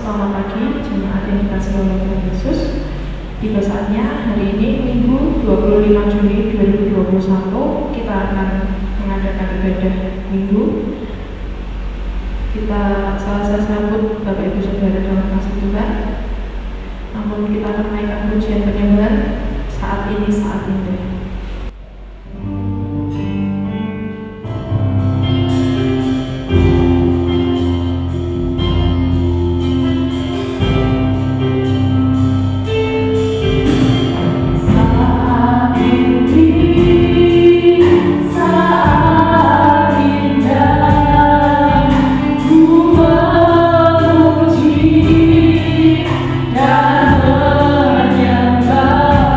Selamat pagi, jemaat yang dikasihi oleh Tuhan Yesus. Tiba saatnya hari ini Minggu 25 Juni 2021 kita akan mengadakan ibadah Minggu. Kita salah sambut Bapak Ibu Saudara dalam kasih Tuhan. Namun kita akan menaikkan pujian penyembahan saat ini saat indah. Dan menyembah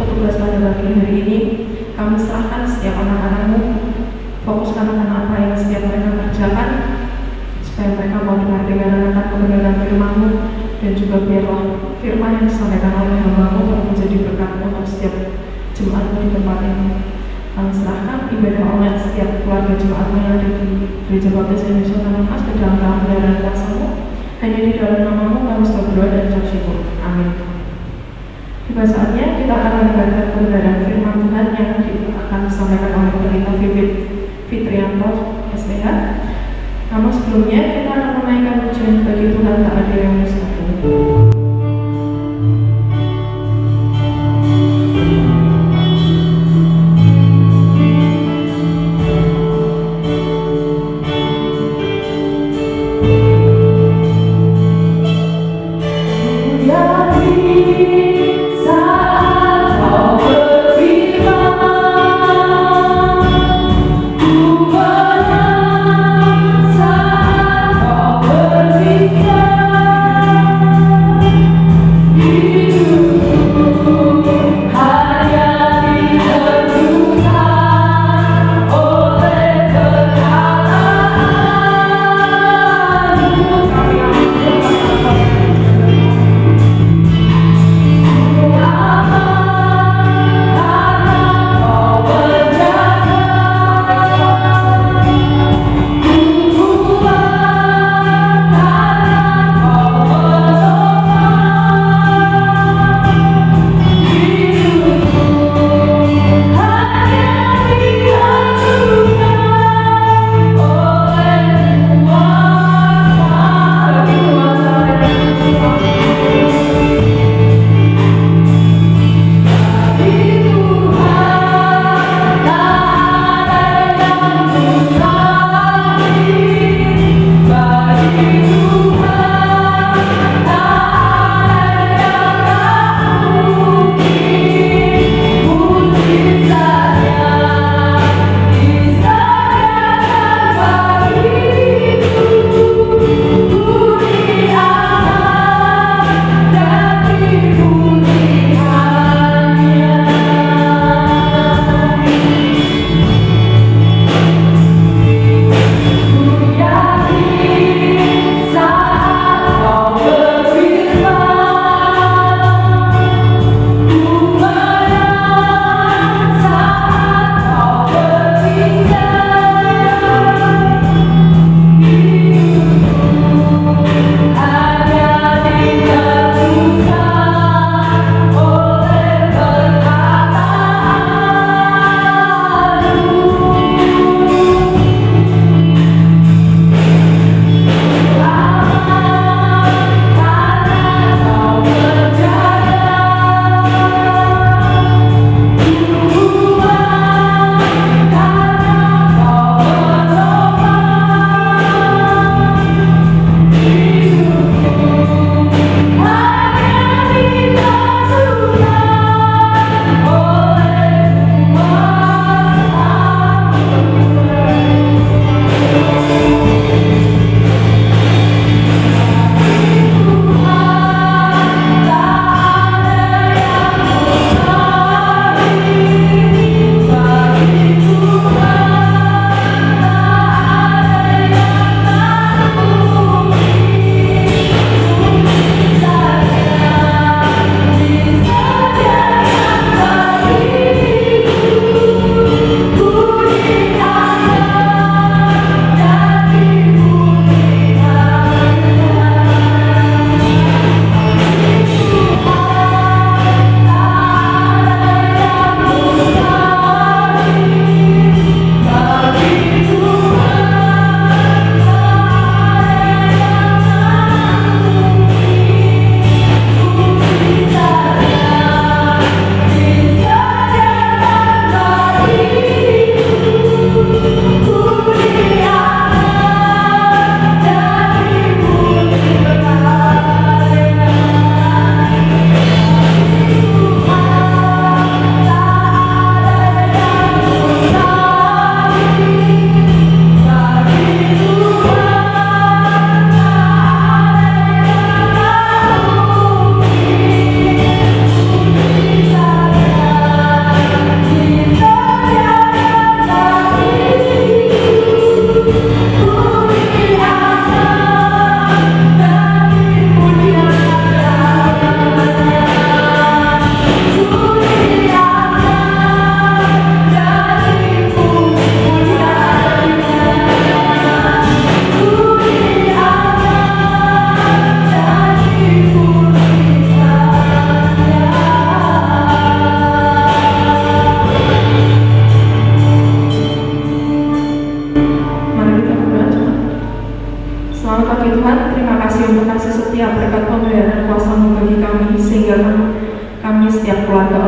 petugas pada pagi hari ini. Kami serahkan setiap anak-anak-Mu, fokuskan akan apa yang setiap mereka kerjakan, supaya mereka mau dengar dengan akan kebenaran firman-Mu, dan juga biarlah firman yang disampaikan oleh hamba-Mu menjadi berkat untuk setiap jemaat-Mu di tempat ini. Kami serahkan ibadah online setiap keluarga jemaat-Mu yang ada di Gereja Baptis Indonesia Tanah ke dalam tangan dan kuasa-Mu. Hanya di dalam nama-Mu kami sudah berdoa dan ucap syukur. Amin. Tiba saatnya kita akan mendengarkan kebenaran firman Tuhan yang akan disampaikan oleh Pendeta Vivit Fitrianto STH. Namun sebelumnya kita akan menaikkan pujian bagi Tuhan tak ada yang mustahil.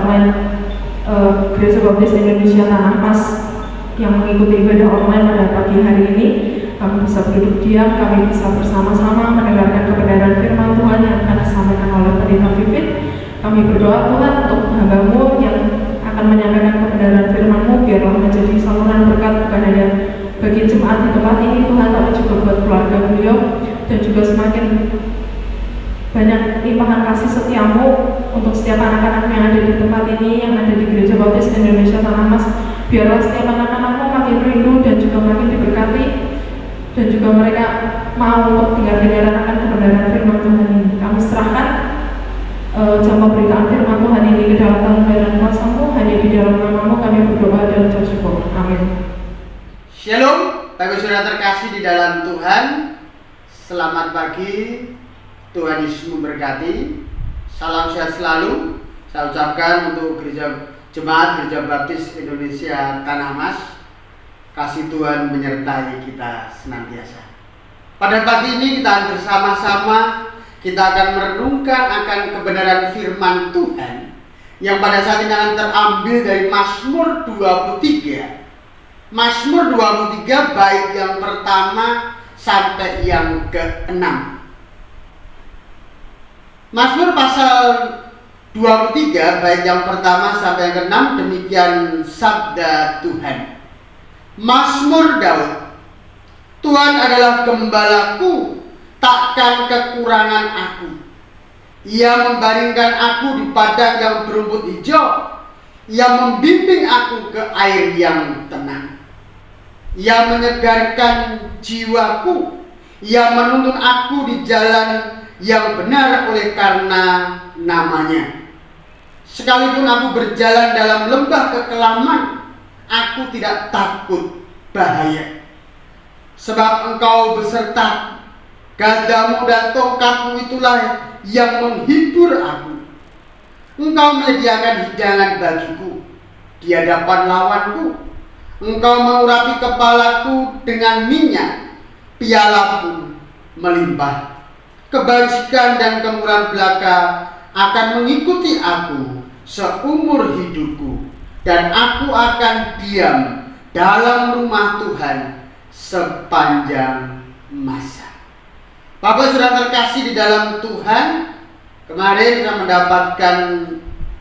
online Gereja Baptis Indonesia Tanah Mas yang mengikuti ibadah online pada pagi hari ini. Kami bisa berduduk diam, kami bisa bersama-sama mendengarkan kebenaran firman Tuhan yang akan disampaikan oleh Pendeta Vivit. Kami berdoa Tuhan untuk hamba-Mu yang akan menyampaikan kebenaran firman-Mu, biarlah menjadi saluran berkat bukan hanya bagi jemaat di tempat ini Tuhan, tapi juga buat keluarga beliau, dan juga semakin banyak limpahan kasih setia-Mu untuk setiap anak-anak yang ada di tempat ini, yang ada di Gereja Baptis Indonesia Tanah Mas. Biarlah setiap anak-anak-Mu makin rindu dan juga makin diberkati, dan juga mereka mau untuk dengar-dengaran akan kebenaran firman Tuhan ini. Kami serahkan jam pemberitaan firman Tuhan ini ke dalam tangan dan kuasa-Mu. Hanya di dalam nama-Mu kami berdoa dan ucap syukur. Amin. Shalom, Bapak Saudara terkasih di dalam Tuhan. Selamat pagi, Tuhan Yesus memberkati. Salam sehat selalu saya ucapkan untuk Jemaat Gereja Baptis Indonesia Tanah Mas. Kasih Tuhan menyertai kita senantiasa. Pada pagi ini kita bersama-sama kita akan merenungkan akan kebenaran firman Tuhan yang pada saat ini akan terambil dari Mazmur 23. Mazmur 23 bait yang pertama sampai yang ke-6. Mazmur pasal 23 bait yang pertama sampai yang ke-6, demikian sabda Tuhan. Mazmur Daud. Tuhan adalah gembalaku, takkan kekurangan aku. Ia membaringkan aku di padang yang berumput hijau. Ia membimbing aku ke air yang tenang. Ia menyegarkan jiwaku. Ia menuntun aku di jalan yang benar oleh karena namanya. Sekalipun aku berjalan dalam lembah kekelaman, aku tidak takut bahaya. Sebab Engkau beserta, gadamu dan tongkatmu itulah yang menghibur aku. Engkau menyediakan hidangan bagiku di hadapan lawanku. Engkau mengurapi kepalaku dengan minyak, pialaku melimpah. Kebajikan dan kemurahan belaka akan mengikuti aku seumur hidupku, dan aku akan diam dalam rumah Tuhan sepanjang masa. Bapak sudah terkasih di dalam Tuhan. Kemarin kita mendapatkan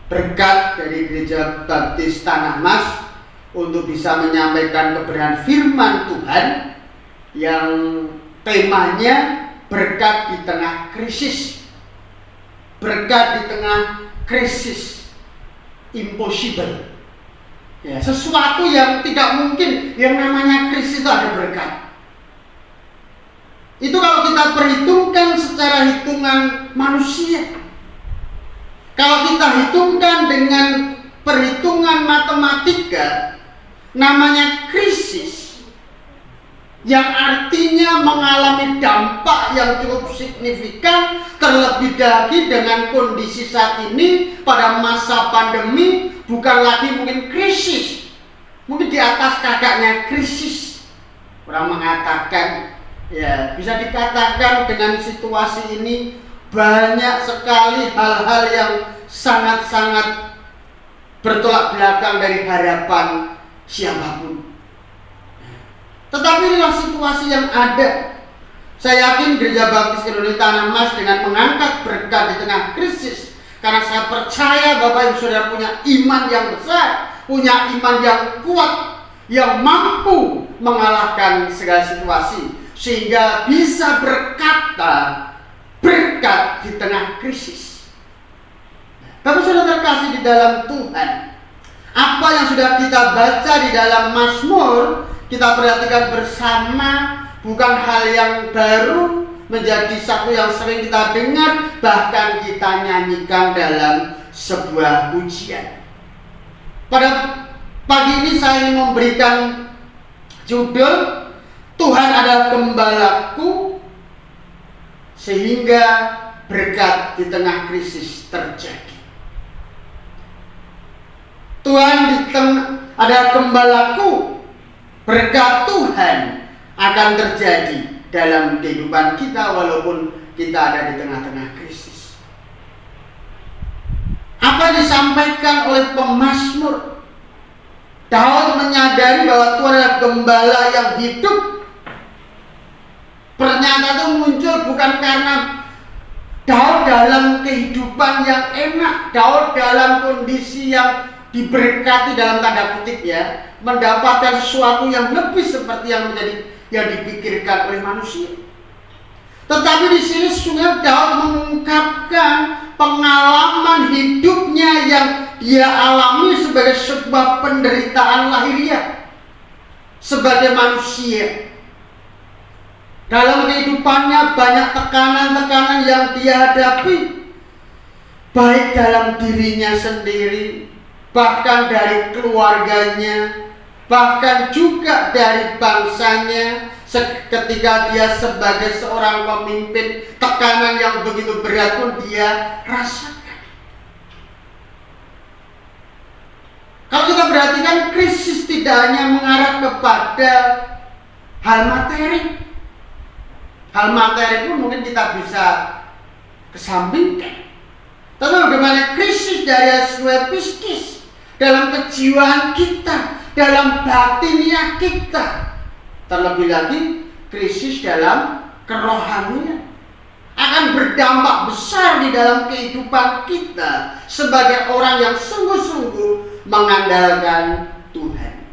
berkat dari Gereja Baptis Tanah Mas untuk bisa menyampaikan kebenaran firman Tuhan yang temanya berkat di tengah krisis. Berkat di tengah krisis. Impossible. Ya, sesuatu yang tidak mungkin, yang namanya krisis itu ada berkat. Itu kalau kita perhitungkan secara hitungan manusia. Kalau kita hitungkan dengan perhitungan matematika, namanya krisis. Yang artinya mengalami dampak yang cukup signifikan, terlebih lagi dengan kondisi saat ini pada masa pandemi, bukan lagi mungkin krisis, mungkin di atas kakaknya krisis. Orang mengatakan, ya bisa dikatakan dengan situasi ini banyak sekali hal-hal yang sangat-sangat bertolak belakang dari harapan siapapun. Tetapi inilah situasi yang ada. Saya yakin Gereja Baptis Indonesia Tanah Mas dengan mengangkat berkat di tengah krisis, karena saya percaya Bapak Ibu Saudara punya iman yang besar, punya iman yang kuat, yang mampu mengalahkan segala situasi, sehingga bisa berkata berkat di tengah krisis. Bapak sudah terkasih di dalam Tuhan, apa yang sudah kita baca di dalam Mazmur, kita perhatikan bersama, bukan hal yang baru, menjadi satu yang sering kita dengar, bahkan kita nyanyikan dalam sebuah pujian. Pada pagi ini saya ingin memberikan judul, Tuhan adalah gembalaku, sehingga berkat di tengah krisis terjadi. Tuhan adalah gembalaku, berkat Tuhan akan terjadi dalam kehidupan kita walaupun kita ada di tengah-tengah krisis. Apa yang disampaikan oleh pemazmur? Daud menyadari bahwa Tuhan adalah gembala yang hidup. Pernyataan itu muncul bukan karena Daud dalam kehidupan yang enak, Daud dalam kondisi yang diberkati dalam tanda kutip ya, mendapatkan sesuatu yang lebih seperti yang dipikirkan oleh manusia. Tetapi di sini sesungguhnya Daud mengungkapkan pengalaman hidupnya yang dia alami sebagai sebuah penderitaan lahiriah sebagai manusia. Dalam kehidupannya banyak tekanan-tekanan yang dia hadapi, baik dalam dirinya sendiri, bahkan dari keluarganya, bahkan juga dari bangsanya. Ketika dia sebagai seorang pemimpin, tekanan yang begitu berat pun dia rasakan. Kalau kita perhatikan, krisis tidak hanya mengarah kepada hal materi. Hal materi pun mungkin kita bisa kesampingkan. Tapi bagaimana krisis dari aspek psikis, dalam kejiwaan kita, dalam batiniah kita, terlebih lagi krisis dalam kerohanian akan berdampak besar di dalam kehidupan kita sebagai orang yang sungguh-sungguh mengandalkan Tuhan.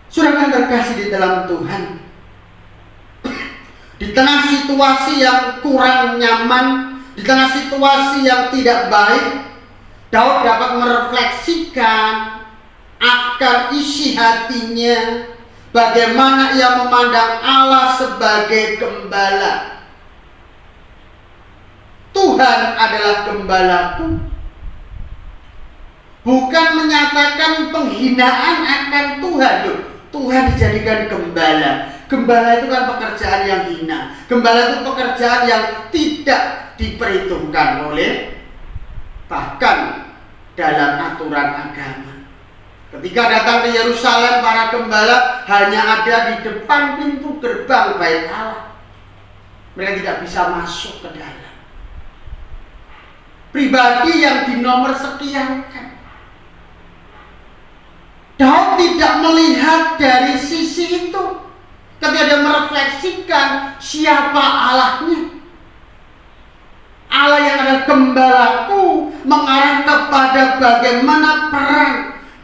Saudara yang terkasih di dalam Tuhan, di tengah situasi yang kurang nyaman, di tengah situasi yang tidak baik, Daud dapat merefleksikan akan isi hatinya, bagaimana ia memandang Allah sebagai gembala. Tuhan adalah gembalaku. Bukan menyatakan penghinaan akan Tuhan. Loh, Tuhan dijadikan gembala. Gembala itu kan pekerjaan yang hina. Gembala itu pekerjaan yang tidak diperhitungkan oleh bahkan dalam aturan agama. Ketika datang ke Yerusalem, para gembala hanya ada di depan pintu gerbang Bait Allah. Mereka tidak bisa masuk ke dalam. Pribadi yang dinomor sekiankan. Daud tidak melihat dari sisi itu. Ketika dia merefleksikan siapa Allahnya, Allah yang adalah gembalaku, mengarah kepada bagaimana peran,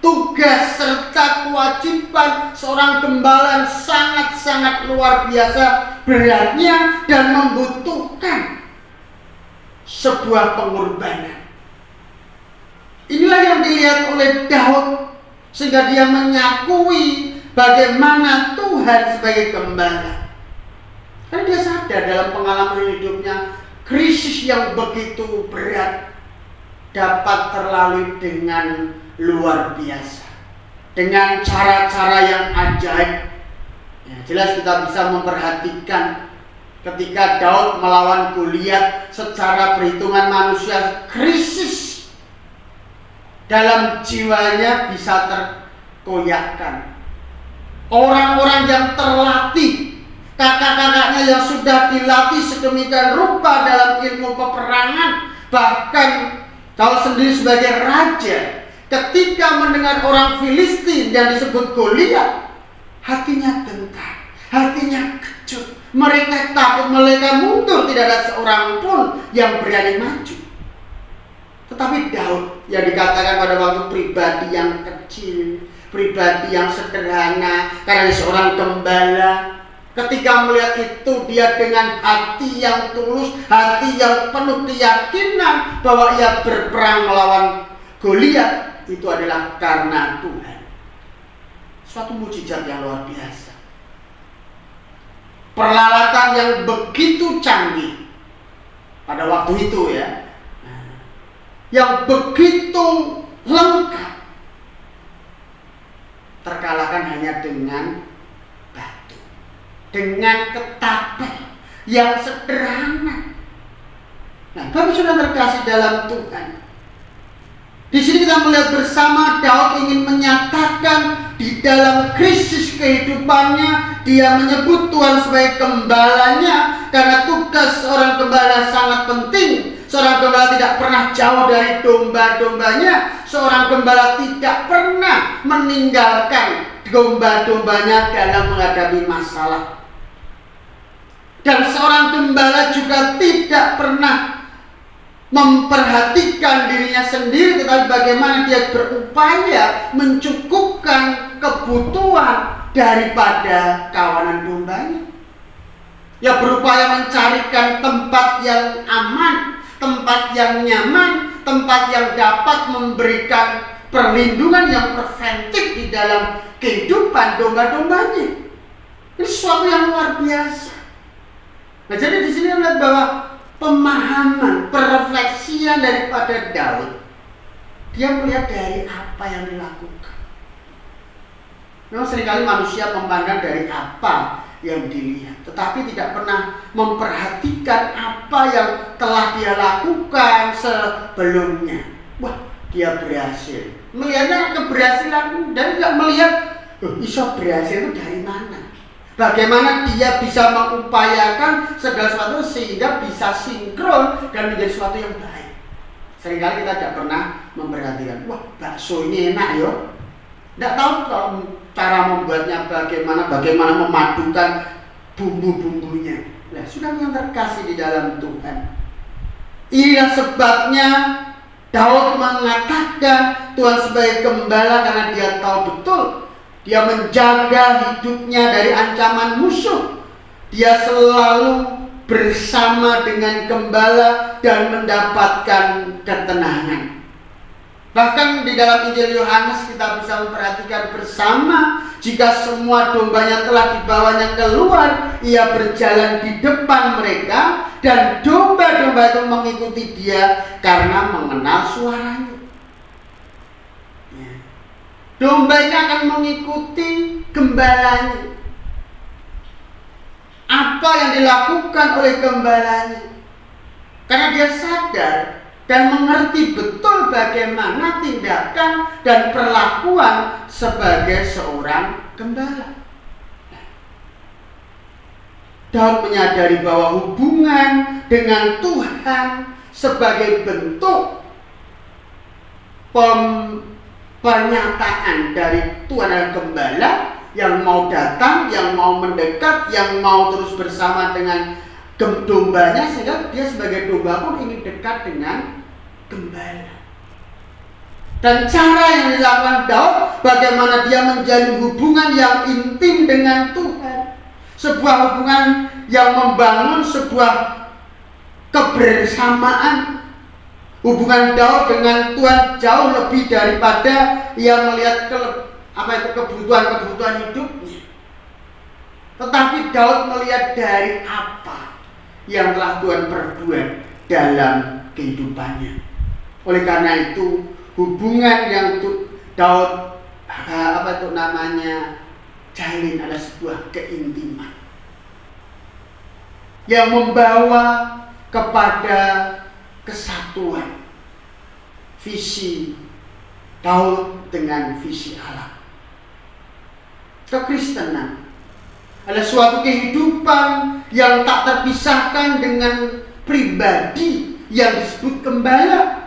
tugas, serta kewajiban seorang gembala yang sangat-sangat luar biasa beratnya dan membutuhkan sebuah pengorbanan. Inilah yang dilihat oleh Daud, sehingga dia menyakui bagaimana Tuhan sebagai gembala. Karena dia sadar dalam pengalaman hidupnya, krisis yang begitu berat dapat terlalui dengan luar biasa, dengan cara-cara yang ajaib. Ya, jelas kita bisa memperhatikan ketika Daud melawan Goliat, secara perhitungan manusia krisis dalam jiwanya bisa terkoyakkan. Orang-orang yang terlatih, kakak-kakaknya yang sudah dilatih sedemikian rupa dalam ilmu peperangan, bahkan Daud sendiri sebagai raja, ketika mendengar orang Filistin yang disebut Goliat, hatinya gentar, hatinya kejut. Mereka takut, mereka mundur, tidak ada seorang pun yang berani maju. Tetapi Daud yang dikatakan pada waktu pribadi yang kecil, pribadi yang sederhana, karena seorang gembala, ketika melihat itu dia dengan hati yang tulus, hati yang penuh keyakinan bahwa ia berperang melawan Goliat, itu adalah karena Tuhan. Suatu mukjizat yang luar biasa. Peralatan yang begitu canggih pada waktu itu ya, yang begitu lengkap, terkalahkan hanya dengan batu, dengan ketapel yang sederhana. Nah, Bapak sudah terkasih dalam Tuhan. Di sini kita melihat bersama Daud ingin menyatakan di dalam krisis kehidupannya, dia menyebut Tuhan sebagai gembalanya, karena tugas seorang gembala sangat penting. Seorang gembala tidak pernah jauh dari domba-dombanya. Seorang gembala tidak pernah meninggalkan domba-dombanya dalam menghadapi masalah. Dan seorang gembala juga tidak pernah memperhatikan dirinya sendiri, tetapi bagaimana dia berupaya mencukupkan kebutuhan daripada kawanan dombanya. Ya, berupaya mencarikan tempat yang aman, tempat yang nyaman, tempat yang dapat memberikan perlindungan yang preventif di dalam kehidupan domba-dombanya. Ini sesuatu yang luar biasa. Nah, jadi di sini lihat bahwa pemahaman, perefleksian daripada Daud, dia melihat dari apa yang dilakukan. Memang seringkali manusia memandang dari apa yang dilihat, tetapi tidak pernah memperhatikan apa yang telah dia lakukan sebelumnya. Wah, dia berhasil. Melihatnya keberhasilan dan tidak melihat iso berhasil itu dari mana. Bagaimana dia bisa mengupayakan segala sesuatu sehingga bisa sinkron dan menjadi sesuatu yang baik. Seringkali kita tidak pernah memperhatikan, wah, bakso ini enak ya. Tidak tahu kalau cara membuatnya bagaimana memadukan bumbu-bumbunya. Nah, sudah yang terkasih di dalam Tuhan. Inilah sebabnya Daud mengatakan Tuhan sebagai gembala, karena dia tahu betul dia menjaga hidupnya dari ancaman musuh. Dia selalu bersama dengan gembala dan mendapatkan ketenangan. Bahkan di dalam Injil Yohanes kita bisa memperhatikan bersama, jika semua dombanya telah dibawanya keluar, ia berjalan di depan mereka dan domba-domba itu mengikuti dia karena mengenal suaranya. Domba ini akan mengikuti gembalanya. Apa yang dilakukan oleh gembalanya, karena dia sadar dan mengerti betul bagaimana tindakan dan perlakuan sebagai seorang gembala. Daud menyadari bahwa hubungan dengan Tuhan sebagai bentuk pernyataan dari Tuhan adalah gembala yang mau datang, yang mau mendekat, yang mau terus bersama dengan dombanya, sehingga dia sebagai domba pun ingin dekat dengan gembala. Dan cara yang dilakukan Daud, bagaimana dia menjalin hubungan yang intim dengan Tuhan, sebuah hubungan yang membangun sebuah kebersamaan. Hubungan Daud dengan Tuhan jauh lebih daripada ia melihat kebutuhan hidupnya. Tetapi Daud melihat dari apa yang telah Tuhan perbuat dalam kehidupannya. Oleh karena itu, hubungan yang Daud jalin adalah sebuah keintiman yang membawa kepada kesatuan visi Daud dengan visi Allah. Kekristenan adalah suatu kehidupan yang tak terpisahkan dengan pribadi yang disebut gembala.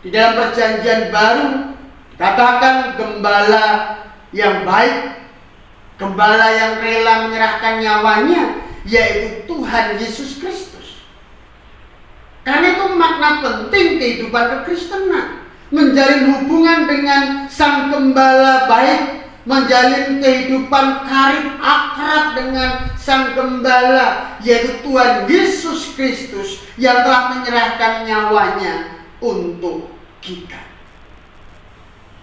Di dalam Perjanjian Baru dikatakan gembala yang baik, gembala yang rela menyerahkan nyawanya, yaitu Tuhan Yesus Kristus. Karena itu makna penting kehidupan kekristenan, menjalin hubungan dengan Sang Gembala baik, menjalin kehidupan karib akrab dengan Sang Gembala, yaitu Tuhan Yesus Kristus yang telah menyerahkan nyawanya untuk kita.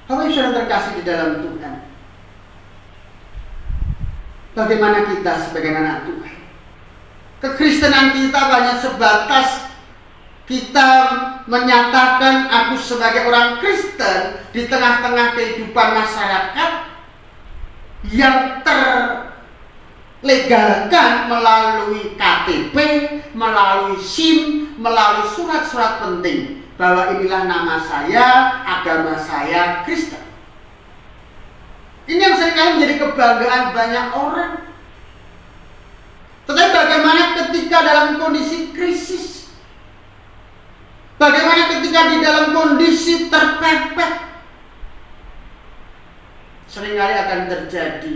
Bapak Ibu Saudara terkasih di dalam Tuhan, bagaimana kita sebagai anak Tuhan? Kekristenan kita hanya sebatas kita menyatakan aku sebagai orang Kristen di tengah-tengah kehidupan masyarakat yang terlegalkan melalui KTP, melalui SIM, melalui surat-surat penting bahwa inilah nama saya, agama saya Kristen. Ini yang seringkali menjadi kebanggaan banyak orang. Tetapi bagaimana ketika dalam kondisi krisis, Bagaimana ketika di dalam kondisi terpepet, seringkali akan terjadi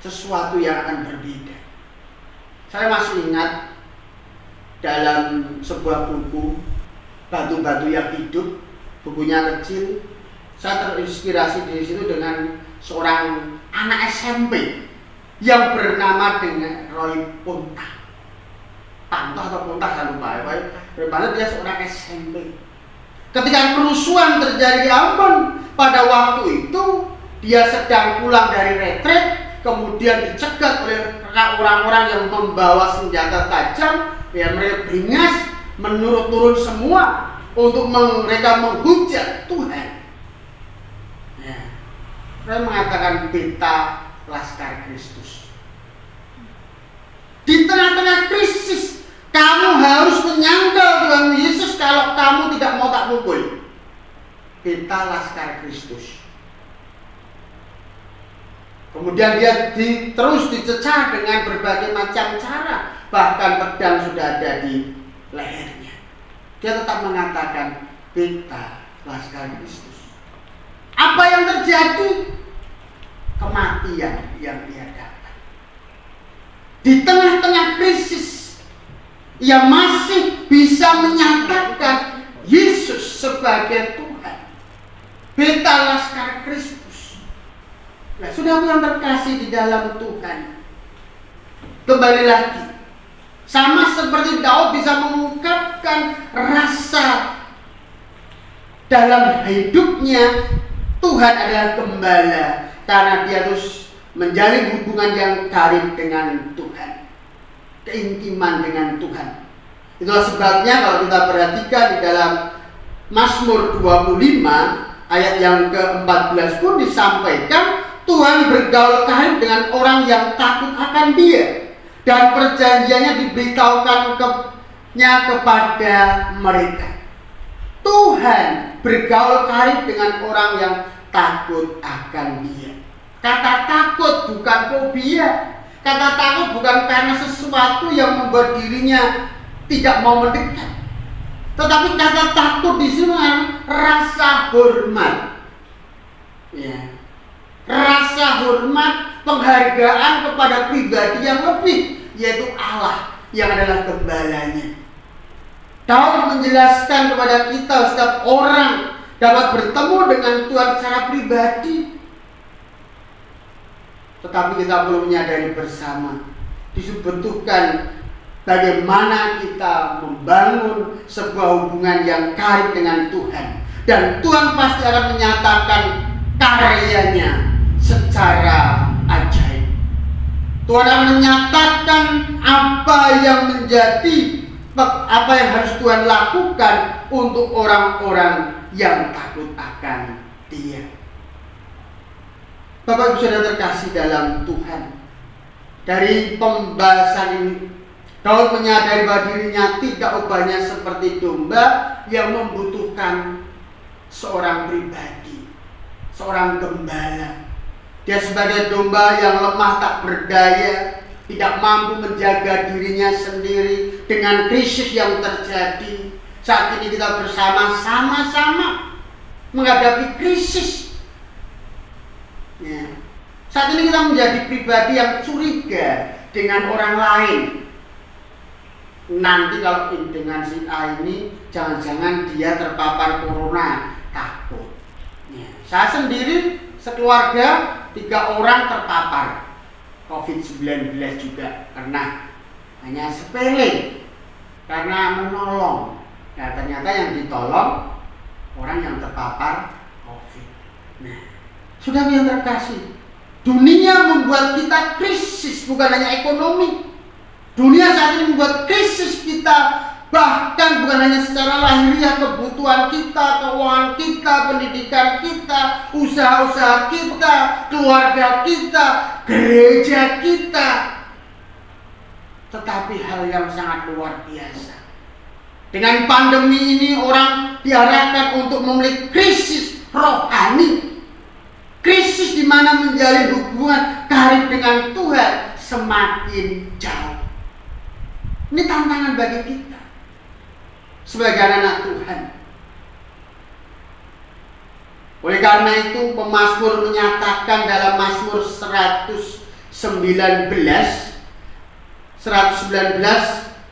sesuatu yang akan berbeda. Saya masih ingat dalam sebuah buku, Batu-Batu yang Hidup, bukunya kecil. Saya terinspirasi di situ dengan seorang anak SMP yang bernama dengan Roy Pontah. Pantoh atau Pontah, saya lupa. Bagaimana dia seorang SMP. Ketika kerusuhan terjadi di Ambon, pada waktu itu dia sedang pulang dari retret, kemudian dicegat oleh orang-orang yang membawa senjata tajam. Ya, mereka beringas, menurut turun semua untuk mereka menghujat Tuhan. Ya. Saya mengatakan beta Laskar Kristus. Di tengah-tengah krisis, kamu harus menyangkal Tuhan Yesus kalau kamu tidak mau tak pukul. Beta Laskar Kristus. Kemudian dia terus dicecar dengan berbagai macam cara. Bahkan pedang sudah ada di lehernya. Dia tetap mengatakan beta Laskar Kristus. Apa yang terjadi? Kematian yang ia dapat. Di tengah-tengah krisis, ia masih bisa menyatakan Yesus sebagai Tuhan. Beta Laskar Kristus. Nah, sudah yang terkasih di dalam Tuhan. Kembali lagi, sama seperti Daud bisa mengungkapkan rasa dalam hidupnya, Tuhan adalah gembala, karena dia terus menjalin hubungan yang karib dengan Tuhan, keintiman dengan Tuhan. Itulah sebabnya kalau kita perhatikan di dalam Mazmur 25 ayat yang ke-14 pun disampaikan Tuhan bergaul karib dengan orang yang takut akan Dia, dan perjanjiannya diberitahukannya kepada mereka. Tuhan bergaul karib dengan orang yang takut akan Dia. Kata takut bukan fobia. Kata takut bukan karena sesuatu yang membuat dirinya tidak mau mendekat. Tetapi kata takut di sini rasa hormat. Ya. Rasa hormat, penghargaan kepada pribadi yang lebih, yaitu Allah yang adalah gembalanya. Daud menjelaskan kepada kita setiap orang dapat bertemu dengan Tuhan secara pribadi. Tetapi kita perlu menyadari bersama, dibutuhkan bagaimana kita membangun sebuah hubungan yang karib dengan Tuhan. Dan Tuhan pasti akan menyatakan karyanya secara ajaib. Tuhan akan menyatakan apa yang harus Tuhan lakukan untuk orang-orang yang takut akan Dia. Bapak Ibu Saudara terkasih dalam Tuhan, dari pembahasan ini Daud menyadari bahwa dirinya tidak ubahnya seperti domba yang membutuhkan seorang pribadi, seorang gembala. Dia sebagai domba yang lemah tak berdaya, tidak mampu menjaga dirinya sendiri dengan krisis yang terjadi. Saat ini kita bersama-sama menghadapi krisis. Ya. Saat ini kita menjadi pribadi yang curiga dengan orang lain. Nanti kalau dengan si A ini, jangan-jangan dia terpapar corona, takut. Ya. Saya sendiri, sekeluarga, 3 orang terpapar COVID-19 juga, karena hanya sepele, karena menolong. Nah, ternyata yang ditolong orang yang terpapar COVID. Nah, sudah yang terkasih, dunia membuat kita krisis, bukan hanya ekonomi. Dunia saat ini membuat krisis kita, bahkan bukan hanya secara lahiriah, kebutuhan kita, keuangan kita, pendidikan kita, usaha-usaha kita, keluarga kita, gereja kita. Tetapi hal yang sangat luar biasa, dengan pandemi ini orang diarahkan untuk memiliki krisis rohani. Krisis di mana menjalin hubungan karib dengan Tuhan semakin jauh. Ini tantangan bagi kita. sebagai anak Tuhan. Oleh karena itu pemazmur menyatakan dalam Mazmur 119,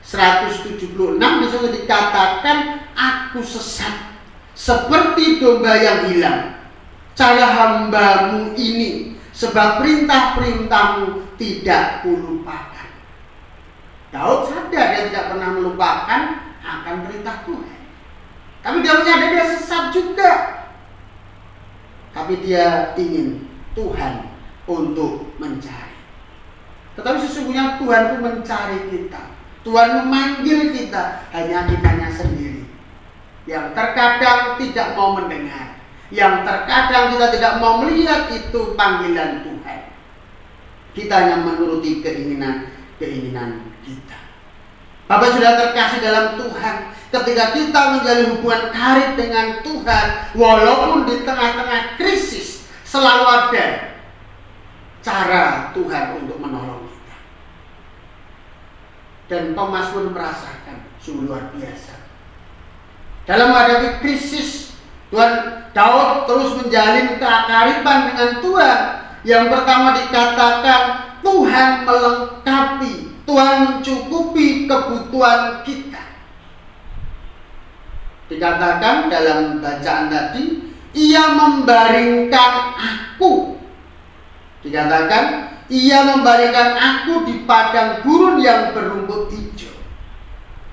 176 disitu dikatakan, aku sesat seperti domba yang hilang. Cari hambamu ini, sebab perintah-perintahmu tidak kulupakan. Daud sadar dia tidak pernah melupakan akan perintah Tuhan. Tapi dia menyadari dia sesat juga. Tapi dia ingin Tuhan untuk mencari. Tetapi sesungguhnya Tuhan itu mencari kita. Tuhan memanggil kita, hanya kitanya sendiri yang terkadang tidak mau mendengar, yang terkadang kita tidak mau melihat itu panggilan Tuhan. Kita hanya menuruti keinginan kita. Bapak sudah terkasih dalam Tuhan, ketika kita menjalin hubungan karib dengan Tuhan, walaupun di tengah-tengah krisis, selalu ada cara Tuhan untuk menolong kita. Dan pemazmur merasakan sungguh luar biasa. Dalam menghadapi krisis, Daud terus menjalin keakariban dengan Tuhan. Yang pertama dikatakan, Tuhan melengkapi, Tuhan mencukupi kebutuhan kita. Dikatakan dalam bacaan tadi, Ia membaringkan aku. Dikatakan, Ia membaringkan aku di padang gurun yang berumput hijau.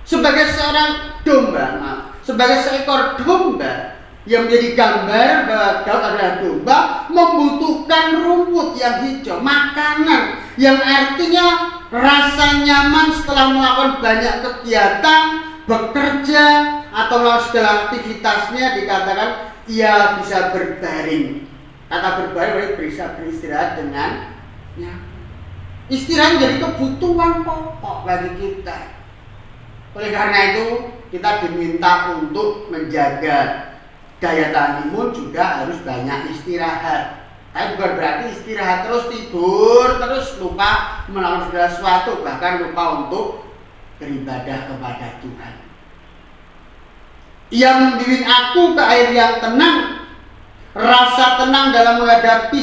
Sebagai seorang sebagai seekor domba yang menjadi gambar bahwa Daud adalah domba, membutuhkan rumput yang hijau, makanan yang artinya rasa nyaman setelah melakukan banyak kegiatan, bekerja atau melakukan segala aktivitasnya. Dikatakan ia bisa berbaring. Kata berbaring bisa beristirahat dengan nyaman. Istirahat menjadi kebutuhan pokok bagi kita. Oleh karena itu kita diminta untuk menjaga daya tahan imun, juga harus banyak istirahat. Tapi bukan berarti istirahat terus, tidur terus, lupa melakukan segala sesuatu, bahkan lupa untuk beribadah kepada Tuhan. Ia membimbing aku ke air yang tenang. Rasa tenang dalam menghadapi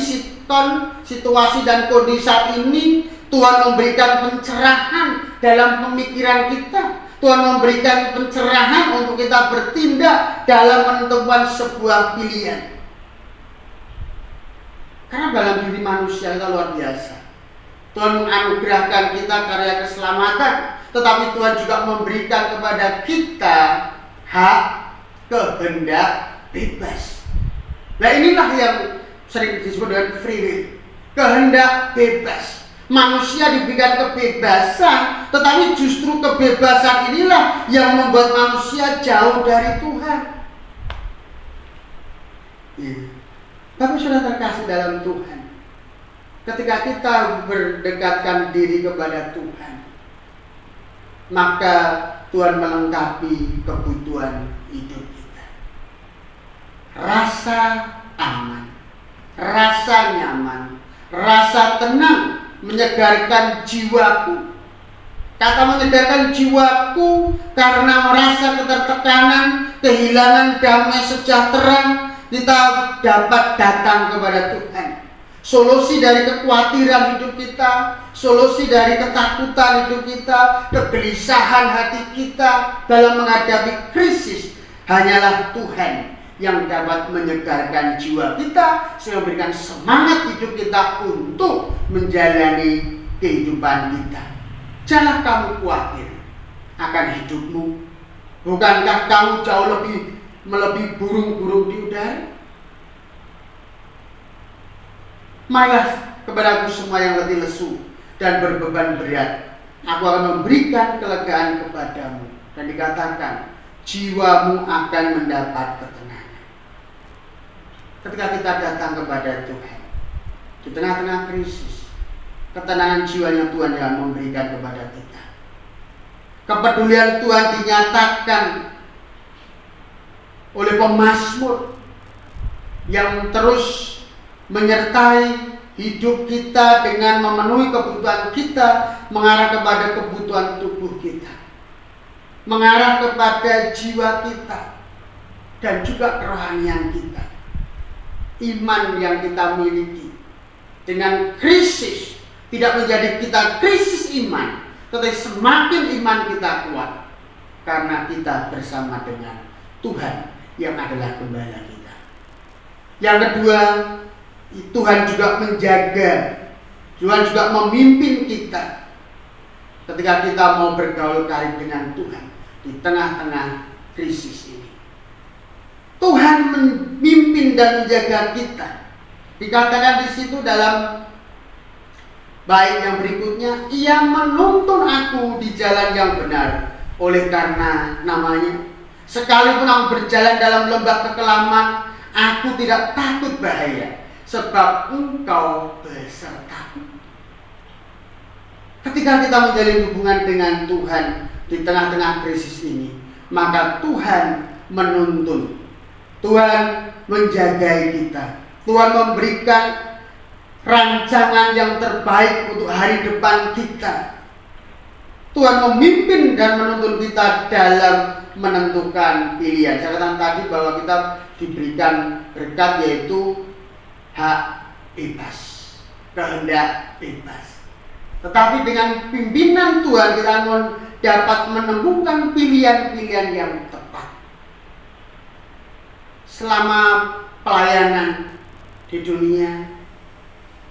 situasi dan kondisi saat ini. Tuhan memberikan pencerahan dalam pemikiran kita. Tuhan memberikan pencerahan untuk kita bertindak dalam menentukan sebuah pilihan. Karena dalam diri manusia kita luar biasa. Tuhan menganugerahkan kita karya keselamatan, tetapi Tuhan juga memberikan kepada kita hak kehendak bebas. Nah inilah yang sering disebut dengan free will, kehendak bebas. Manusia diberikan kebebasan, tetapi justru kebebasan inilah yang membuat manusia jauh dari Tuhan. Tapi sudah terkasih dalam Tuhan, ketika kita berdekatkan diri kepada Tuhan, maka Tuhan melengkapi kebutuhan hidup kita. Rasa aman, rasa nyaman, rasa tenang menyegarkan jiwaku. Kata menyegarkan jiwaku karena merasa ketertekanan, kehilangan damai sejahtera, kita dapat datang kepada Tuhan. Solusi dari kekhawatiran hidup kita, solusi dari ketakutan hidup kita, kegelisahan hati kita dalam menghadapi krisis, hanyalah Tuhan yang dapat menyegarkan jiwa kita, sehingga memberikan semangat hidup kita untuk menjalani kehidupan kita. Janganlah kamu khawatir akan hidupmu. Bukankah kamu jauh lebih melebihi burung-burung di udara? Marilah kepadaku semua yang letih lesu dan berbeban berat, aku akan memberikan kelegaan kepadamu. Dan dikatakan, jiwamu akan mendapat ketenangan. Ketika kita datang kepada Tuhan di tengah-tengah krisis, ketenangan jiwanya Tuhan yang memberikan kepada kita. Kepedulian Tuhan dinyatakan oleh pemazmur yang terus menyertai hidup kita dengan memenuhi kebutuhan kita, mengarah kepada kebutuhan tubuh kita. mengarah kepada jiwa kita dan juga kerohanian kita. Iman yang kita miliki dengan krisis tidak menjadi kita krisis iman, tetapi semakin iman kita kuat karena kita bersama dengan Tuhan yang adalah gembala kita. Yang kedua, Tuhan juga menjaga, Tuhan juga memimpin kita ketika kita mau bergaul karib dengan Tuhan di tengah-tengah krisis ini. Tuhan memimpin dan menjaga kita. Dikatakan di situ dalam bait yang berikutnya, Ia menuntun aku di jalan yang benar oleh karena namanya. Sekalipun aku berjalan dalam lembah kekelaman, aku tidak takut bahaya, sebab Engkau besertaku. Ketika kita menjalin hubungan dengan Tuhan di tengah-tengah krisis ini, maka Tuhan menuntun, Tuhan menjagai kita, Tuhan memberikan rancangan yang terbaik untuk hari depan kita. Tuhan memimpin dan menuntun kita dalam menentukan pilihan. Saya katakan tadi bahwa kita diberikan berkat, yaitu hak bebas, kehendak bebas. Tetapi dengan pimpinan Tuhan kita dapat menemukan pilihan-pilihan yang tepat. Selama pelayanan di dunia,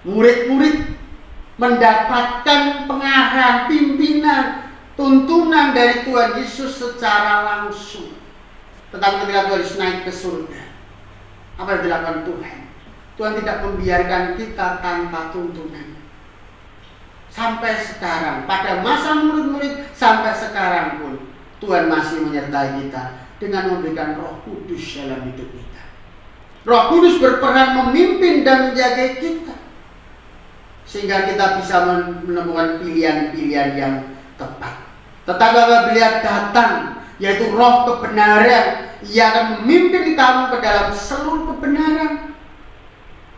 murid-murid mendapatkan pengarah, pimpinan, tuntunan dari Tuhan Yesus secara langsung. Tetapi ketika Tuhan Yesus naik ke surga, apa yang dilakukan Tuhan? Tuhan tidak membiarkan kita tanpa tuntunan. Sampai sekarang, pada masa murid-murid sampai sekarang pun, Tuhan masih menyertai kita dengan memberikan Roh Kudus dalam hidup kita. Roh Kudus berperan memimpin dan menjaga kita, sehingga kita bisa menemukan pilihan-pilihan yang tepat. Tetapi apabila datang, yaitu Roh kebenaran, Ia akan memimpin kamu ke dalam seluruh kebenaran,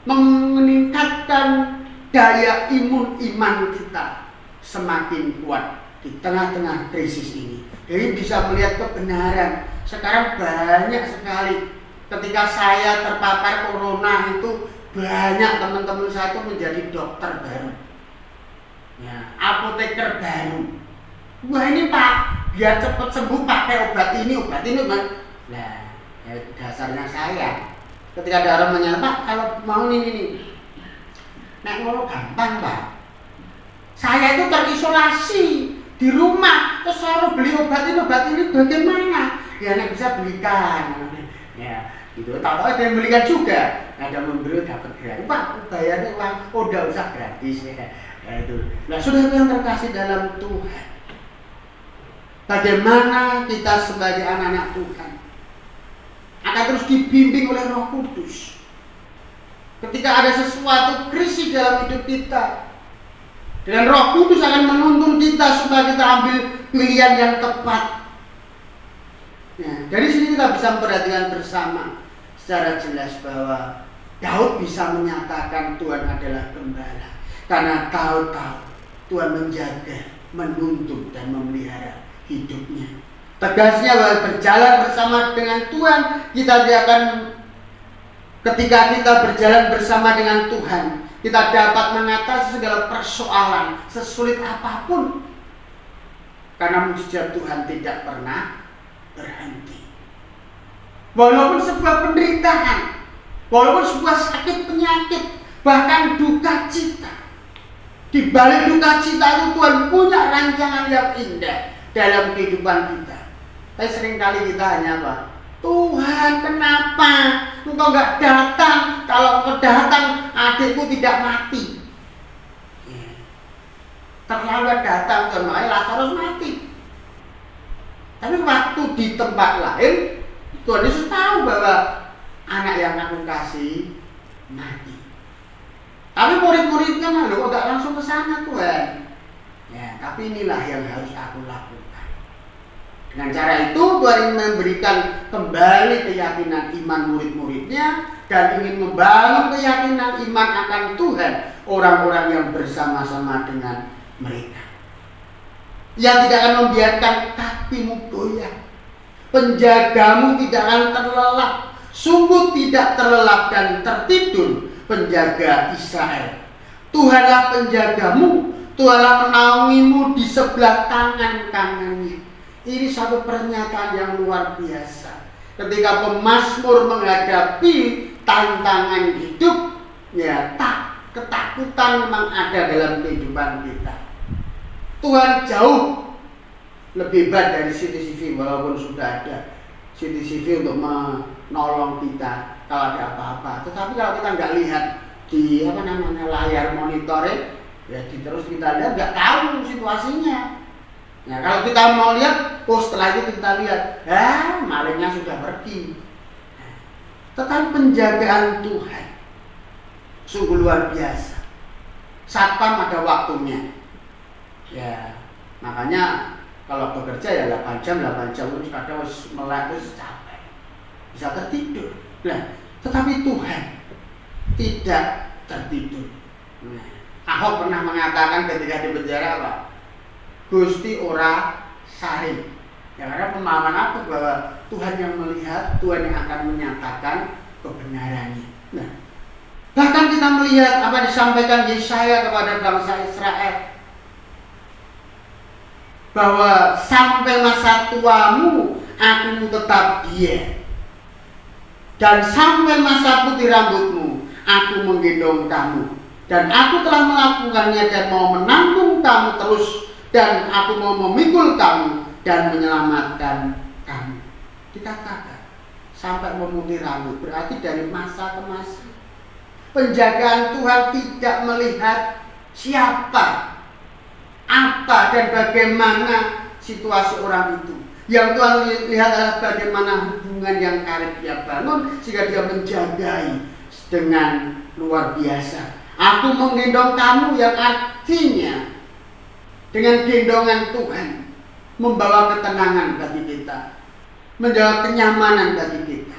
meningkatkan daya imun iman kita semakin kuat di tengah-tengah krisis ini. Jadi bisa melihat kebenaran. Sekarang banyak sekali, ketika saya terpapar corona itu, banyak teman-teman saya itu menjadi dokter baru, ya, apoteker baru. Wah, ini Pak, biar cepat sembuh pakai obat ini, Pak. Nah, ya, dasarnya saya. Ketika ada orang menanya, Pak, kalau mau ini, nek ngono gampang, Pak. Saya itu terisolasi di rumah, terus saya beli obat ini bagaimana? Ya, nek bisa belikan. Ya, gitu. Tahu ada yang belikan juga. Ada memberi dapat gratis. Pak, bayarnya uang, udah usah gratis ya. Ya itu. Nah, sudah yang terkasih dalam Tuhan, bagaimana kita sebagai anak-anak Tuhan akan terus dibimbing oleh Roh Kudus. Ketika ada sesuatu krisis dalam hidup kita, dan Roh Kudus akan menuntun kita supaya kita ambil pilihan yang tepat. Nah, dari sini kita bisa memperhatikan bersama secara jelas bahwa Daud bisa menyatakan Tuhan adalah gembala, karena tahu Tuhan menjaga, menuntun dan memelihara hidupnya. Tegasnya bahwa berjalan bersama dengan Tuhan, kita akan, ketika kita berjalan bersama dengan Tuhan, kita dapat mengatasi segala persoalan sesulit apapun, karena mujizat Tuhan tidak pernah berhenti. Walaupun sebuah penderitaan, walaupun sebuah sakit penyakit, bahkan duka cita, di balik duka cita itu Tuhan punya rancangan yang indah dalam kehidupan kita. Tapi seringkali kita hanya apa? Tuhan, kenapa Engkau nggak datang? Kalau Engkau datang, adikku tidak mati. Terlambat datang, Tuhan, makanya Lazarus mati. Tapi waktu di tempat lain, Tuhan Yesus tahu bahwa anak yang aku kasih mati. Tapi murid-muridnya malu, kok nggak langsung ke sana, Tuhan? Ya, tapi inilah yang harus aku lakukan. Dengan cara itu Tuhan ingin memberikan kembali keyakinan iman murid-muridnya dan ingin membangun keyakinan iman akan Tuhan orang-orang yang bersama-sama dengan mereka. Yang tidak akan membiarkan kakimu goyah. Penjagamu tidak akan terlelap, sungguh tidak terlelap dan tertidur penjaga Israel. Tuhanlah penjagamu, Tuhanlah menaungimu di sebelah tangan kanannya. Ini satu pernyataan yang luar biasa. Ketika pemazmur menghadapi tantangan hidup, ya ketakutan memang ada dalam kehidupan kita. Tuhan jauh lebih hebat dari CCTV, walaupun sudah ada CCTV untuk menolong kita kalau ada apa-apa. Tetapi kalau kita nggak lihat di layar monitor, ya terus kita lihat nggak tahu situasinya. Nah, kalau kita mau lihat, setelah itu kita lihat, malingnya sudah pergi. Tetapi penjagaan Tuhan sungguh luar biasa. Satpam ada waktunya. Ya, makanya kalau bekerja ya 8 jam terus kadang melek terus capek, bisa tertidur. Nah, tetapi Tuhan tidak tertidur. Nah, Ahok pernah mengatakan ketika di penjara apa? Gusti ora sari. Ya, karena pemahaman aku bahwa Tuhan yang melihat, Tuhan yang akan menyatakan kebenarannya. Nah, bahkan kita melihat apa disampaikan Yesaya kepada bangsa Israel, bahwa sampai masa tuamu aku tetap diam, dan sampai masa putih rambutmu aku menggendong kamu, dan aku telah melakukannya dan mau menanggung kamu terus, dan aku mau memikul kamu dan menyelamatkan kamu. Dikatakan sampai memutih rambut, berarti dari masa ke masa. Penjagaan Tuhan tidak melihat siapa, apa dan bagaimana situasi orang itu. Yang Tuhan lihat adalah bagaimana hubungan yang karib dia bangun sehingga dia menjagai dengan luar biasa. Aku menggendong kamu, yang artinya dengan gendongan Tuhan membawa ketenangan bagi kita, membawa kenyamanan bagi kita.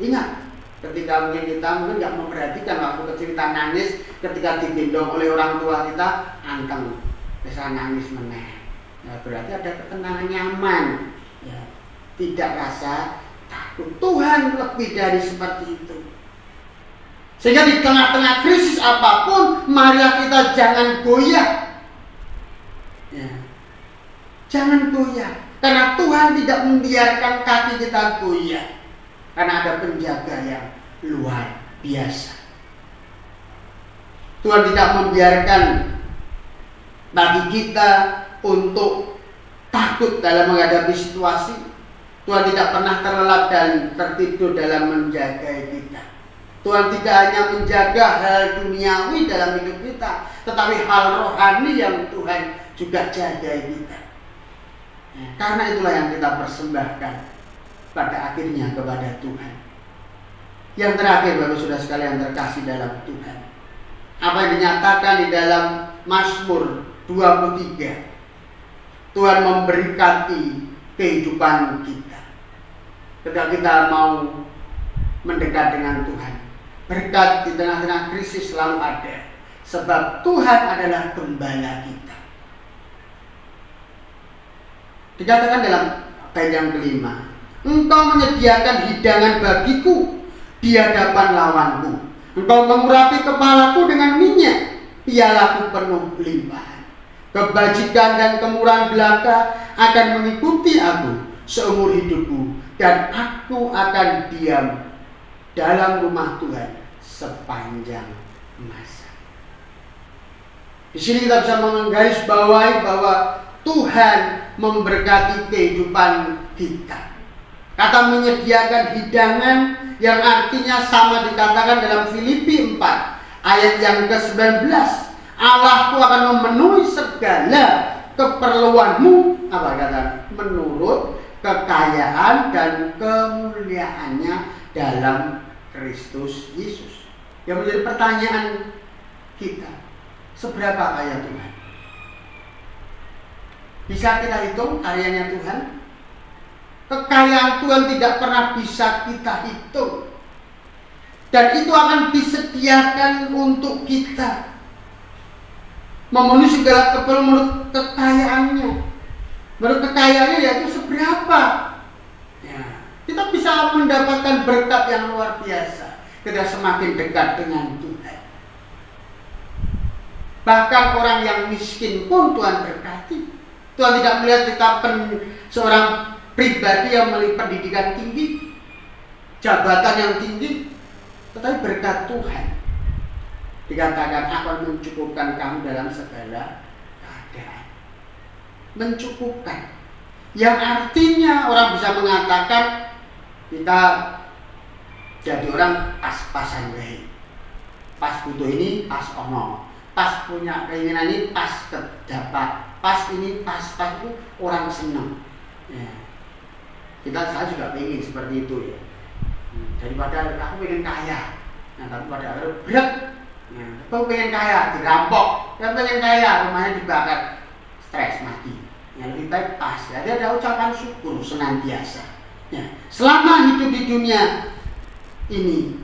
Ingat, ketika kita mungkin nggak memperhatikan waktu kecil kita nangis, ketika digendong oleh orang tua kita, anteng bisa nangis meneh. Ya, berarti ada ketenangan, nyaman, ya, tidak rasa takut. Tuhan lebih dari seperti itu. Sehingga di tengah-tengah krisis apapun, marilah kita jangan goyah. Ya. Jangan goyah, karena Tuhan tidak membiarkan kaki kita goyah, karena ada penjaga yang luar biasa. Tuhan tidak membiarkan bagi kita untuk takut dalam menghadapi situasi. Tuhan tidak pernah terlelap dan tertidur dalam menjaga kita. Tuhan tidak hanya menjaga hal duniawi dalam hidup kita, tetapi hal rohani yang Tuhan juga jaga kita. Karena itulah yang kita persembahkan pada akhirnya kepada Tuhan. Yang terakhir, Bapak Saudara sekalian terkasih dalam Tuhan, apa yang dinyatakan di dalam Mazmur 23, Tuhan memberkati kehidupan kita. Ketika kita mau mendekat dengan Tuhan, berkat di tengah-tengah krisis selalu ada, sebab Tuhan adalah gembala kita. Dikatakan dalam bait yang kelima, Engkau menyediakan hidangan bagiku di hadapan lawanku. Engkau mengurapi kepalaku dengan minyak, pialaku penuh limpahan. Kebajikan dan kemurahan belaka akan mengikuti aku seumur hidupku, dan aku akan diam dalam rumah Tuhan sepanjang masa. Di sini kita bisa menggarisbawahi bahwa Tuhan memberkati kehidupan kita. Kata menyediakan hidangan yang artinya sama dikatakan dalam Filipi 4 ayat yang ke-19. Allahku akan memenuhi segala keperluanmu, apa kata? Menurut kekayaan dan kemuliaannya dalam Kristus Yesus. Yang menjadi pertanyaan kita, seberapa kaya Tuhan? Bisa kita hitung karyanya Tuhan? Kekayaan Tuhan tidak pernah bisa kita hitung, dan itu akan disediakan untuk kita, memenuhi segala keperluan menurut kekayaannya. menurut kekayaannya yaitu seberapa. Ya, kita bisa mendapatkan berkat yang luar biasa ketika semakin dekat dengan Tuhan. Bahkan orang yang miskin pun Tuhan berkati. Tuhan tidak melihat kita seorang pribadi yang memiliki pendidikan tinggi, jabatan yang tinggi, tetapi berkat Tuhan dikatakan akan mencukupkan kamu dalam segala keadaan. Mencukupkan, yang artinya orang bisa mengatakan kita jadi orang pas-pasan baik, pas butuh ini pas ono, pas punya keinginan ini pas terdapat, pas ini pas itu orang senang. Ya. Saya juga ingin seperti itu ya. Daripada aku pengen kaya, nah tapi pada akhirnya berat. Ya, aku pengen kaya, dirampok, aku pengen kaya, rumahnya dibakar, stres mati. Yang lebih baik pas. Jadi ada ucapan syukur senantiasa. Ya, selama hidup di dunia ini,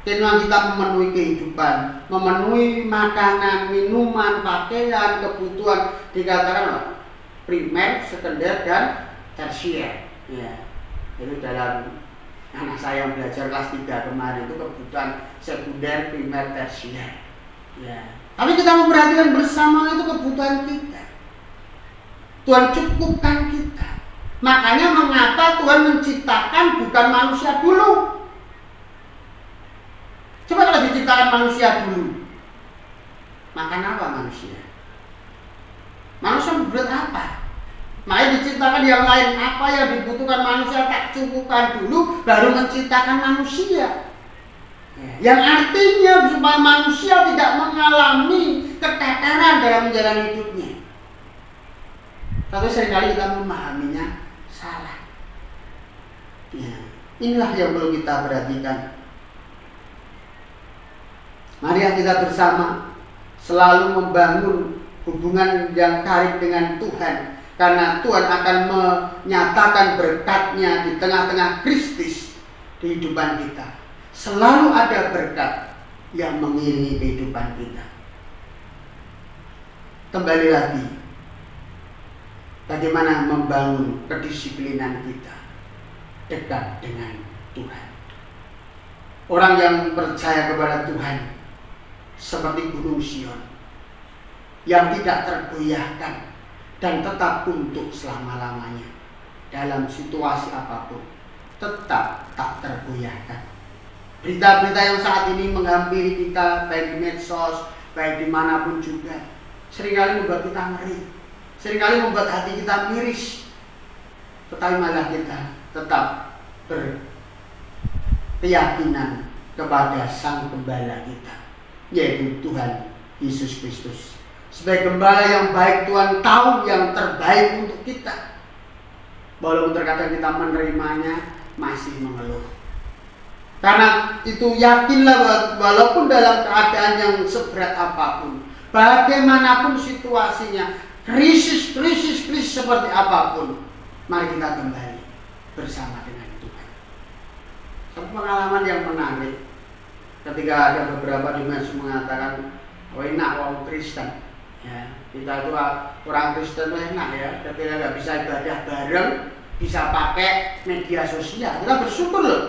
memang kita memenuhi kehidupan, memenuhi makanan, minuman, pakaian, kebutuhan, dikatakan primer, sekunder, dan tersier. Ya, itu dalam anak saya yang belajar kelas 3 kemarin itu kebutuhan sekunder, primer, tersier. Ya. Tapi kita memperhatikan bersama itu kebutuhan kita. Tuhan cukupkan kita. Makanya mengapa Tuhan menciptakan bukan manusia dulu? Coba kalau diciptakan manusia dulu, makan apa manusia? Manusia berbuat apa? Makanya diciptakan yang lain, apa yang dibutuhkan manusia tak cukupkan dulu, baru menciptakan manusia. Yang artinya supaya manusia tidak mengalami keteteran dalam menjalani hidupnya. Tapi seringkali kita memahaminya salah. Ya, inilah yang perlu kita perhatikan. Mari kita bersama selalu membangun hubungan yang karib dengan Tuhan. Karena Tuhan akan menyatakan berkat-Nya di tengah-tengah Kristus di kehidupan kita. Selalu ada berkat yang mengiringi kehidupan kita. Kembali lagi, bagaimana membangun kedisiplinan kita dekat dengan Tuhan. Orang yang percaya kepada Tuhan seperti gunung Sion yang tidak tergoyahkan dan tetap untuk selama-lamanya dalam situasi apapun, tetap tak tergoyahkan. Berita-berita yang saat ini menghampiri kita baik di medsos, baik dimanapun juga, seringkali membuat kita ngeri, seringkali membuat hati kita miris. Tetapi malah kita tetap berkeyakinan kepada Sang Gembala kita, yaitu Tuhan Yesus Kristus. Sebagai gembala yang baik, Tuhan tahu yang terbaik untuk kita. Walaupun terkadang kita menerimanya masih mengeluh. Karena itu yakinlah walaupun dalam keadaan yang seberat apapun, bagaimanapun situasinya, krisis seperti apapun, mari kita kembali bersama dengan Tuhan. Satu pengalaman yang menarik ketika ada beberapa di medsos mengatakan, oh enak orang Kristen. Ya, kita itu orang Kristen itu enak ya, ketika nggak bisa ibadah bareng, bisa pakai media sosial. Kita bersyukur loh.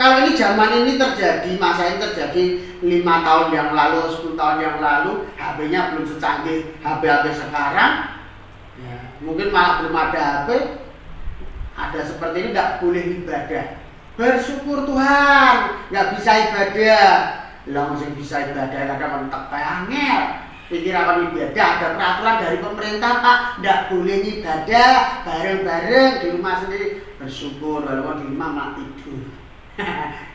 Kalau ini zaman ini terjadi, masa ini terjadi 5 tahun yang lalu, 10 tahun yang lalu, HP-nya belum secanggih HP sekarang. Ya, mungkin malah belum ada HP, ada seperti ini tidak boleh ibadah. Bersyukur Tuhan, nggak bisa ibadah. Langsung bisa ibadah, kadang mentek angel. Pikir akan ibadah, ada peraturan dari pemerintah Pak, tidak boleh ibadah bareng-bareng di rumah sendiri. Bersyukur, walaupun di rumah malah tidur.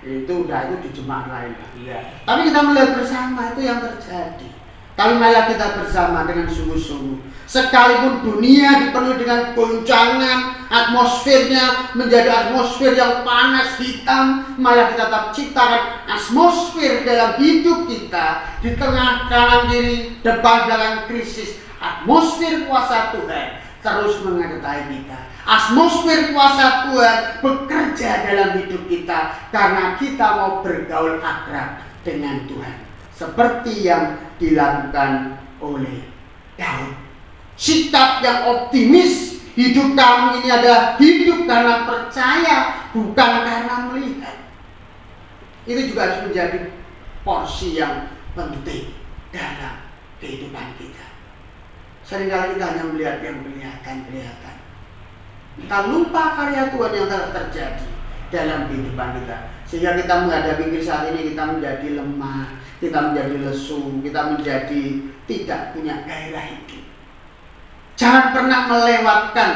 itu di jemaat lain. Ya. Tapi kita melihat bersama itu yang terjadi. Tapi malah kita bersama dengan sungguh-sungguh. Sekalipun dunia dipenuhi dengan goncangan, atmosfernya menjadi atmosfer yang panas hitam, malah kita tetap ciptakan atmosfer dalam hidup kita di tengah kanan kiri, depan belakang krisis. Atmosfer kuasa Tuhan terus menyertai kita. Atmosfer kuasa Tuhan bekerja dalam hidup kita karena kita mau bergaul akrab dengan Tuhan. Seperti yang dilakukan oleh Daud. Sikap yang optimis Hidup kami ini adalah hidup karena percaya, bukan karena melihat. Itu juga harus menjadi porsi yang penting dalam kehidupan kita. Seringkali kita hanya melihat yang kelihatan. Kita lupa karya Tuhan yang telah terjadi dalam kehidupan kita. Sehingga kita menghadapi krisis saat ini, kita menjadi lemah, kita menjadi lesu, kita menjadi tidak punya gairah hidup. Jangan pernah melewatkan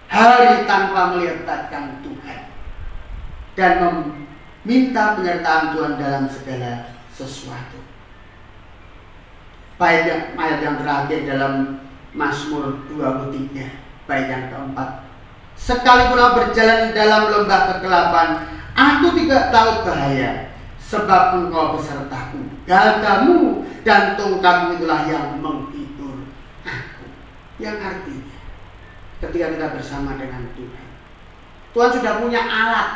hari tanpa melibatkan Tuhan dan meminta penyertaan Tuhan dalam segala sesuatu. Ayat yang terakhir dalam Mazmur 23, bait yang keempat. Sekalipun aku berjalan di dalam lembah kegelapan, aku tidak takut bahaya, sebab Engkau besertaku. Gadamu dan tongkatmu itulah yang menghibur aku. Yang artinya, ketika kita bersama dengan Tuhan, Tuhan sudah punya alat,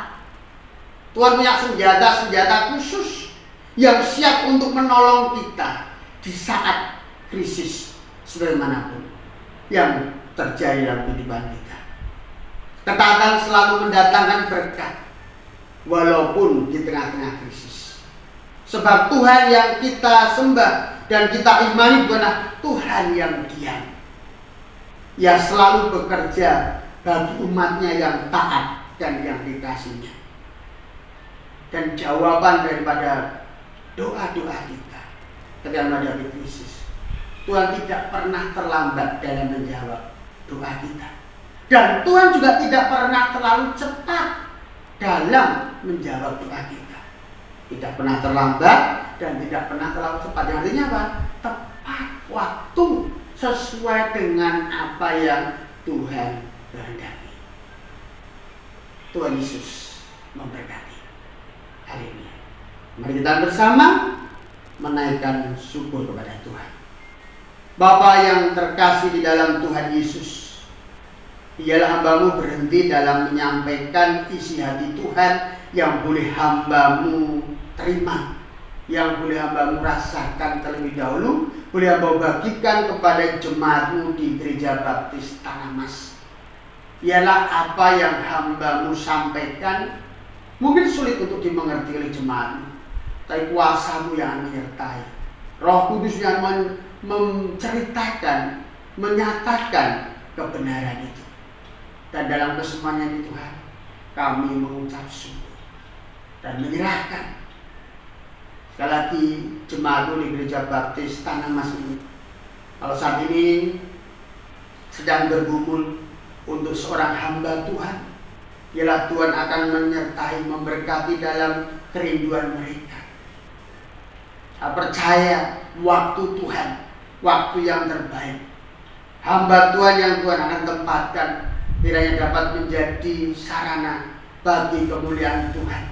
Tuhan punya senjata-senjata khusus yang siap untuk menolong kita di saat krisis sebagaimanapun yang terjadi dalam kehidupan kita. Ketaatan selalu mendatangkan berkat walaupun di tengah-tengah krisis. Sebab Tuhan yang kita sembah dan kita imani bukanlah Tuhan yang diam. Ia selalu bekerja bagi umatnya yang taat dan yang dikasihinya. Dan jawaban daripada doa-doa kita ketika menghadapi krisis, Tuhan tidak pernah terlambat dalam menjawab doa kita. Dan Tuhan juga tidak pernah terlalu cepat dalam menjawab doa kita. Tidak pernah terlambat dan tidak pernah terlalu cepat. Yang artinya apa? Tepat waktu sesuai dengan apa yang Tuhan kehendaki. Tuhan Yesus memberkati hari ini. Mari kita bersama menaikkan syukur kepada Tuhan. Bapa yang terkasih di dalam Tuhan Yesus, ialah hamba-Mu berhenti dalam menyampaikan isi hati Tuhan yang boleh hamba-Mu terima, yang boleh hamba-Mu rasakan terlebih dahulu, boleh hamba bagikan kepada jemaat-Mu di Gereja Baptis Tanah Mas. Ialah apa yang hamba-Mu sampaikan mungkin sulit untuk dimengerti oleh jemaat-Mu, tapi kuasa-Mu yang menyertai, Roh Kudus yang menceritakan, menyatakan kebenaran itu. Dan dalam kesemuanya Tuhan, kami mengucap syukur dan menyerahkan sekali lagi jemaat di Gereja Baptis Tanah Mas ini. Kalau saat ini sedang bergumul untuk seorang hamba Tuhan, ialah Tuhan akan menyertai, memberkati dalam kerinduan mereka. Saya percaya waktu Tuhan, waktu yang terbaik, hamba Tuhan yang Tuhan akan tempatkan kiranya dapat menjadi sarana bagi kemuliaan Tuhan.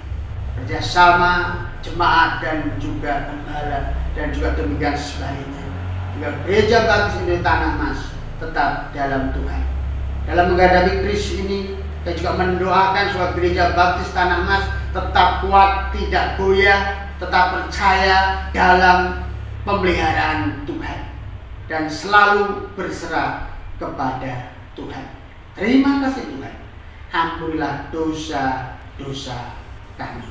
Kerjasama jemaat dan juga gembala dan juga demikian sebaliknya. Juga Gereja Baptis di Tanah Mas tetap dalam Tuhan. Dalam menghadapi krisis ini, kita juga mendoakan supaya Gereja Baptis Tanah Mas tetap kuat, tidak goyah, tetap percaya dalam pemeliharaan Tuhan dan selalu berserah kepada Tuhan. Terima kasih Tuhan. Ampunilah dosa-dosa kami.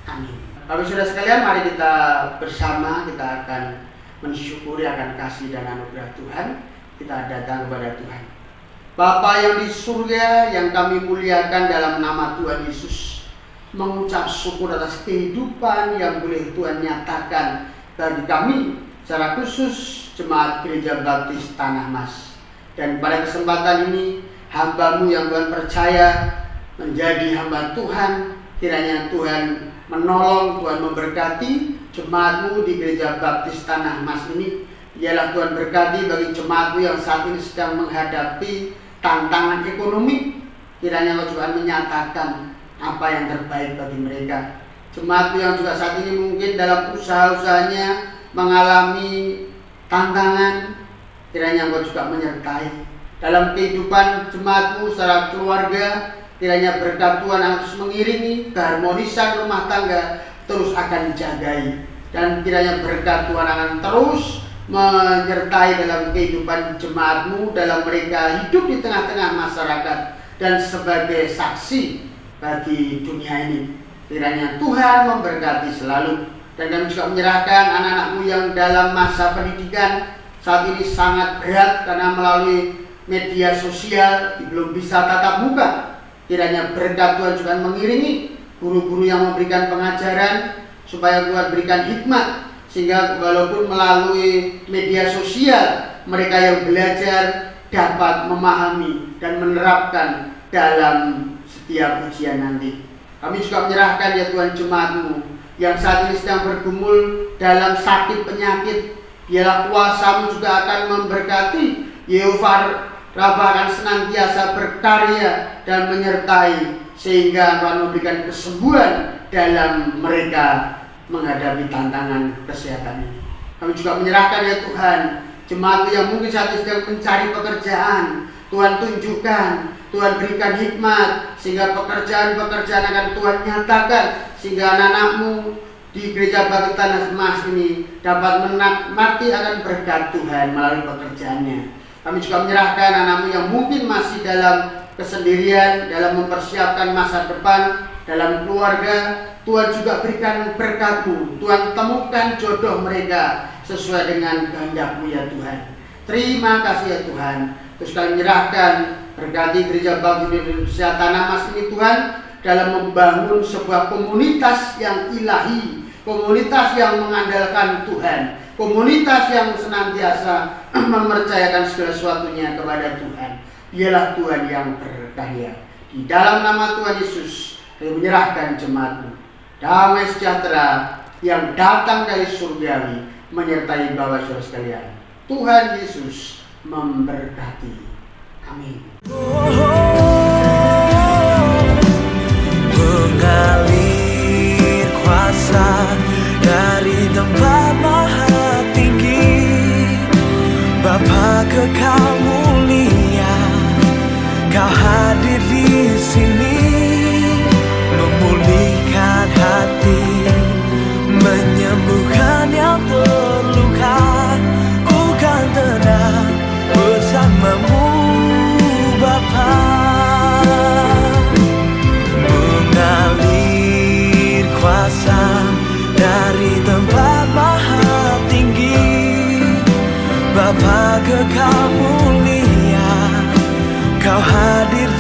Amin. Bapak Saudara sekalian, mari kita bersama kita akan mensyukuri akan kasih dan anugerah Tuhan. Kita datang kepada Tuhan. Bapa yang di surga, yang kami muliakan dalam nama Tuhan Yesus, mengucap syukur atas kehidupan yang boleh Tuhan nyatakan bagi kami, secara khusus jemaat Gereja Baptis Tanah Mas. Dan pada kesempatan ini, hamba-Mu yang Tuhan percaya menjadi hamba Tuhan, kiranya Tuhan menolong, Tuhan memberkati jemaat-Mu di Gereja Baptis Tanah Mas ini. Ialah Tuhan berkati bagi jemaat-Mu yang saat ini sedang menghadapi tantangan ekonomi. Kiranya Engkau Tuhan menyatakan apa yang terbaik bagi mereka. Jemaat-Mu yang juga saat ini mungkin dalam usaha-usahanya mengalami tantangan, kiranya Engkau juga menyertai dalam kehidupan jemaat-Mu secara keluarga. Kiranya berkat Tuhan akan terus mengiringi keharmonisan rumah tangga terus akan dijagai, dan kiranya berkat Tuhan akan terus menyertai dalam kehidupan jemaatmu, dalam mereka hidup di tengah-tengah masyarakat dan sebagai saksi bagi dunia ini. Kiranya Tuhan memberkati selalu. Dan kami juga menyerahkan anak-anakmu yang dalam masa pendidikan saat ini sangat berat karena melalui media sosial belum bisa tatap muka. Kiranya berkat Tuhan juga mengiringi guru-guru yang memberikan pengajaran, supaya Tuhan berikan hikmat, sehingga walaupun melalui media sosial mereka yang belajar dapat memahami dan menerapkan dalam setiap ujian nanti. Kami juga menyerahkan ya Tuhan jemaatmu yang saat ini sedang bergumul dalam sakit penyakit. Biarlah kuasa-Mu juga akan memberkati. Yehova Rabbah akan senantiasa berkarya dan menyertai, sehingga Tuhan memberikan kesembuhan dalam mereka menghadapi tantangan kesehatan ini. Kami juga menyerahkan ya Tuhan jemaat yang mungkin saat ini sedang mencari pekerjaan. Tuhan tunjukkan, Tuhan berikan hikmat, sehingga pekerjaan-pekerjaan akan Tuhan nyatakan, sehingga anak-anak-Mu di Gereja Bakti Tanah Emas ini dapat menikmati akan berkat Tuhan melalui pekerjaannya. Kami juga menyerahkan anak-anak-Mu yang mungkin masih dalam kesendirian, dalam mempersiapkan masa depan, dalam keluarga. Tuhan juga berikan berkat-Mu, Tuhan temukan jodoh mereka sesuai dengan kehendak-Mu ya Tuhan. Terima kasih ya Tuhan. Terus kami menyerahkan berkati Gereja Bakti Indonesia Tanah Emas ini Tuhan, dalam membangun sebuah komunitas yang ilahi, komunitas yang mengandalkan Tuhan, komunitas yang senantiasa mempercayakan segala sesuatunya kepada Tuhan. Biarlah Tuhan yang berkarya. Di dalam nama Tuhan Yesus, kami menyerahkan jemaat-Mu. Damai sejahtera yang datang dari surgawi menyertai Bapak Saudara sekalian. Tuhan Yesus memberkati. Amin. Mengalir kuasa dari tempat maha tinggi, Bapa kekal mulia, Kau hadir di sini, memulihkan hati, menyembuhkan yang terluka. Ku kan tenang bersamamu Bapa. Mengalir kuasa dari tempat maha tinggi, Bapa kekal mulia, Kau hadir